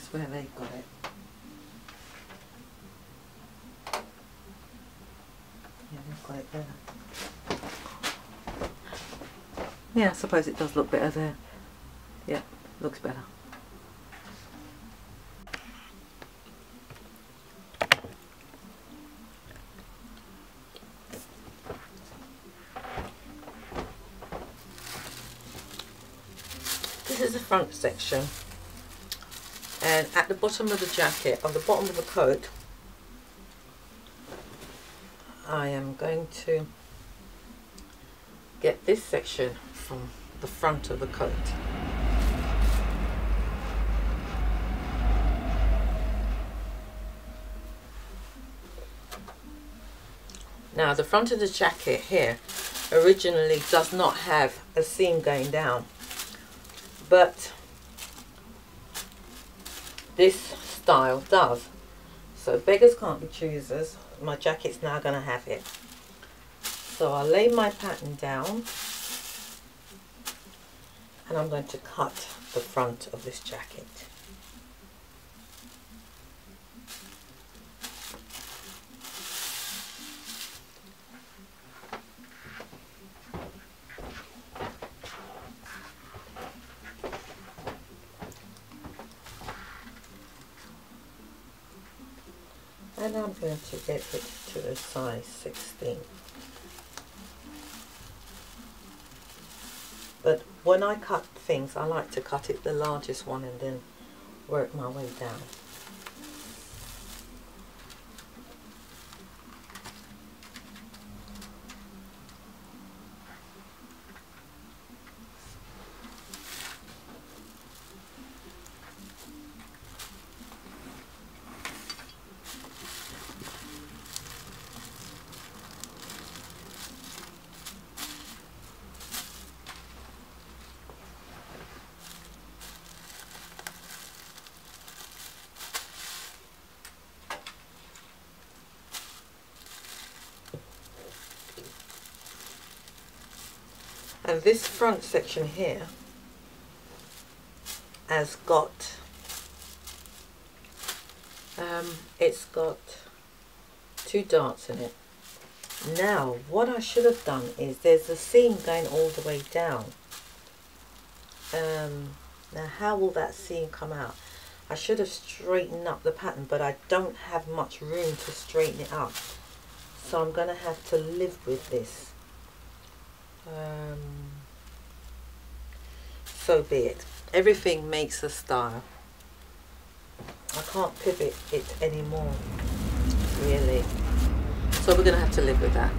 That's where they got it. Yeah, they've got it there. Yeah, I suppose it does look better there. Yeah, looks better. This is the front section, and at the bottom of the jacket, on the bottom of the coat, I am going to get this section from the front of the coat. Now the front of the jacket here originally does not have a seam going down, but this style does. So beggars can't be choosers. My jacket's now going to have it. So I'll lay my pattern down and I'm going to cut the front of this jacket. And I'm going to get it to a size 16. But when I cut things, I like to cut it the largest one and then work my way down. And this front section here has got, it's got 2 darts in it. Now what I should have done is there's a seam going all the way down. Now how will that seam come out? I should have straightened up the pattern, but I don't have much room to straighten it up. So I'm going to have to live with this. So be it. Everything makes a style. I can't pivot it anymore, really. So we're going to have to live with that.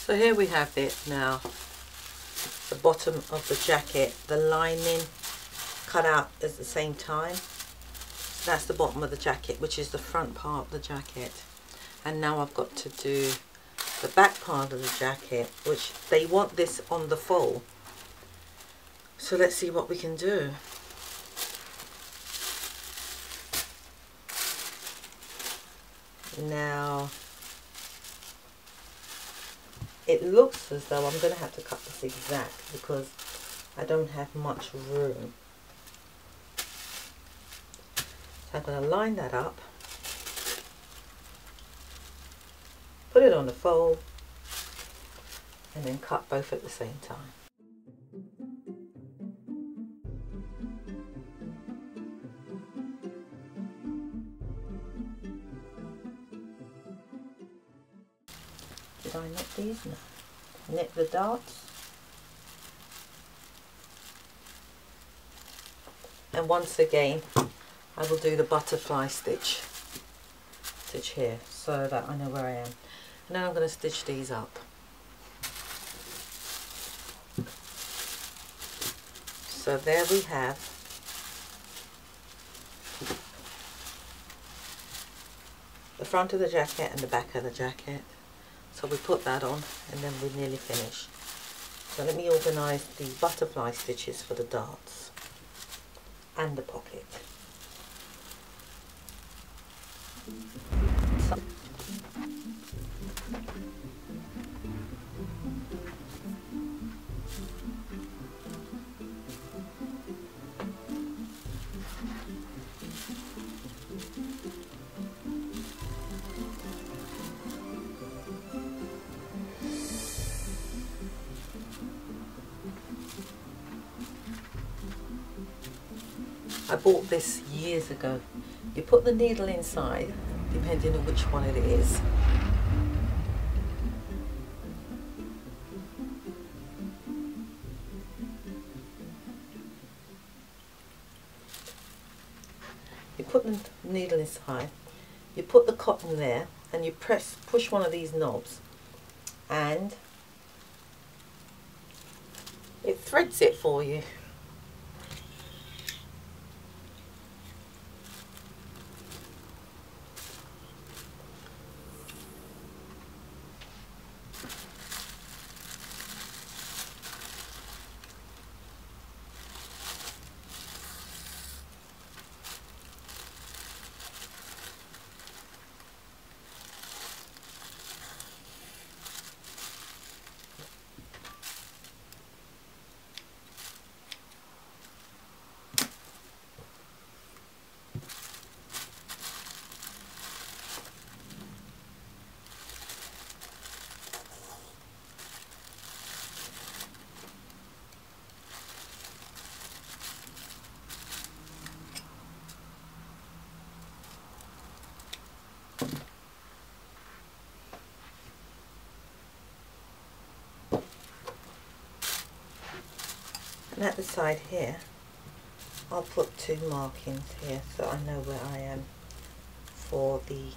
So here we have it now, the bottom of the jacket, the lining cut out at the same time. So that's the bottom of the jacket, which is the front part of the jacket. And now I've got to do the back part of the jacket, which they want this on the fold. So let's see what we can do. Now, it looks as though I'm going to have to cut this zigzag because I don't have much room. So I'm going to line that up, put it on the fold, and then cut both at the same time. Did I knit these? No. Knit the darts. And once again, I will do the butterfly stitch here so that I know where I am. And then I'm going to stitch these up. So there we have the front of the jacket and the back of the jacket. So we put that on and then we're nearly finished. So let me organise the butterfly stitches for the darts and the pocket. I bought this years ago. You put the needle inside, depending on which one it is. You put the needle inside, you put the cotton there, and you push one of these knobs, and it threads it for you. And at the side here, I'll put 2 markings here so I know where I am for the,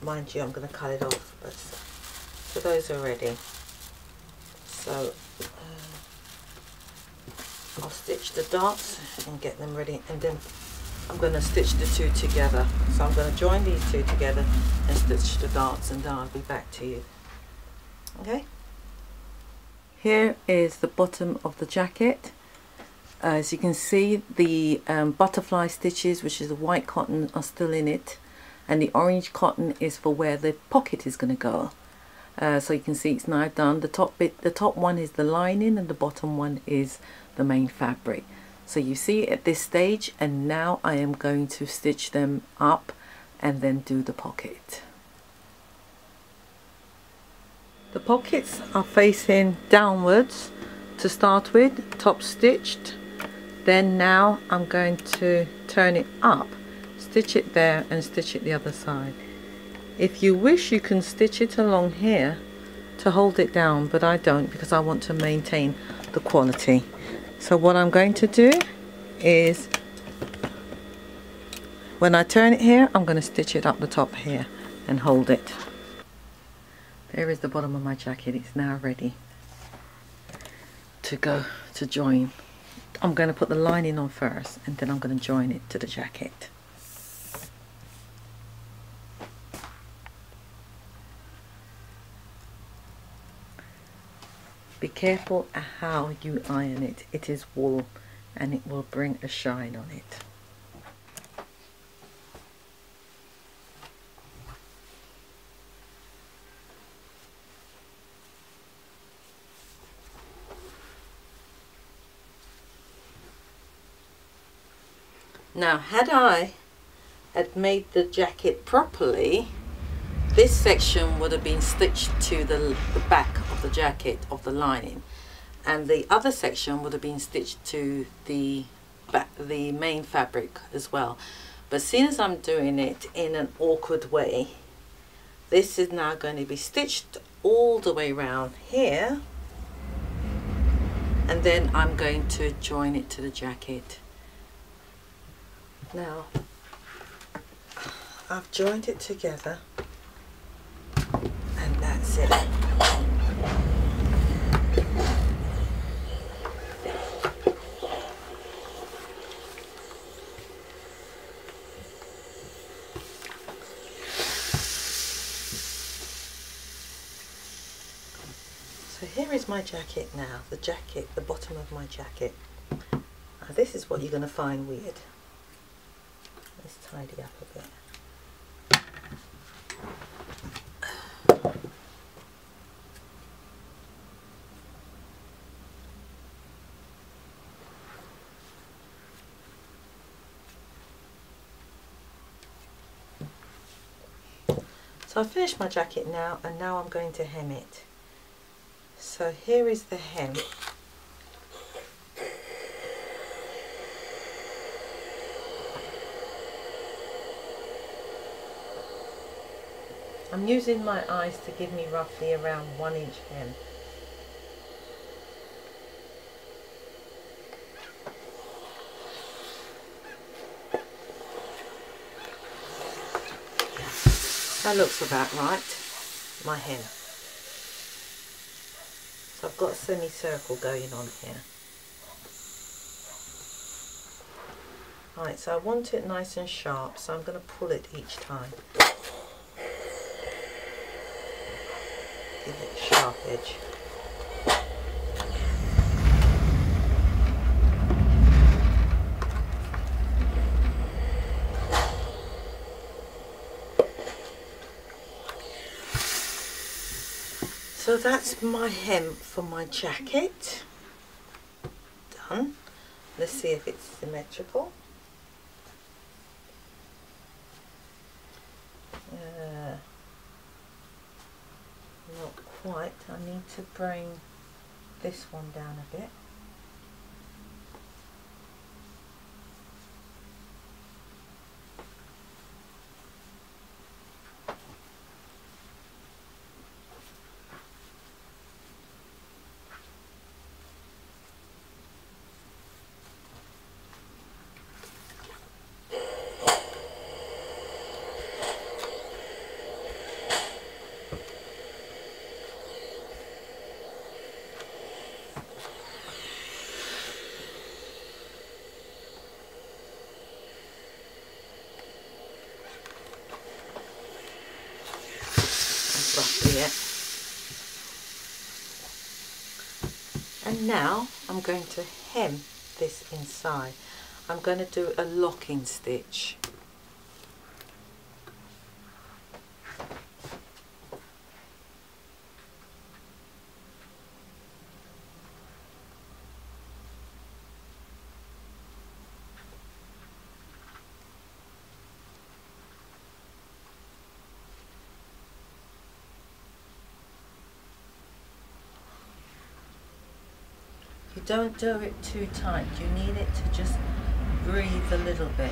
mind you, I'm going to cut it off, but so those are ready. So I'll stitch the darts and get them ready, and then I'm going to stitch the 2 together. So I'm going to join these 2 together and stitch the darts, and then I'll be back to you. Okay, here is the bottom of the jacket. As you can see, the butterfly stitches, which is the white cotton, are still in it, and the orange cotton is for where the pocket is going to go. So you can see it's now done. The top one is the lining, and the bottom one is the main fabric. So you see it at this stage, and now I am going to stitch them up and then do the pocket. The pockets are facing downwards to start with, top stitched. Then now I'm going to turn it up, stitch it there and stitch it the other side. If you wish, you can stitch it along here to hold it down, but I don't, because I want to maintain the quality. So what I'm going to do is, when I turn it here, I'm going to stitch it up the top here and hold it. There is the bottom of my jacket. It's now ready to go to join. I'm going to put the lining on first, and then I'm going to join it to the jacket. Be careful how you iron it. It is wool, and it will bring a shine on it. Now, had I made the jacket properly, this section would have been stitched to the back of the jacket of the lining, and the other section would have been stitched to the main fabric as well. But seeing as I'm doing it in an awkward way, this is now going to be stitched all the way around here, and then I'm going to join it to the jacket. Now I've joined it together, and that's it. here is my jacket now, the jacket, the bottom of my jacket. Now this is what you're going to find weird. Let's tidy up a bit. So I've finished my jacket now, and now I'm going to hem it. So here is the hem. I'm using my eyes to give me roughly around 1 inch hem. That looks about right, my hem. So I've got a semicircle going on here. Right, so I want it nice and sharp, so I'm going to pull it each time. Give it a sharp edge. So that's my hem for my jacket. Done. Let's see if it's symmetrical. Not quite. I need to bring this one down a bit. Roughly it. And now I'm going to hem this inside. I'm going to do a locking stitch. You don't do it too tight, you need it to just breathe a little bit.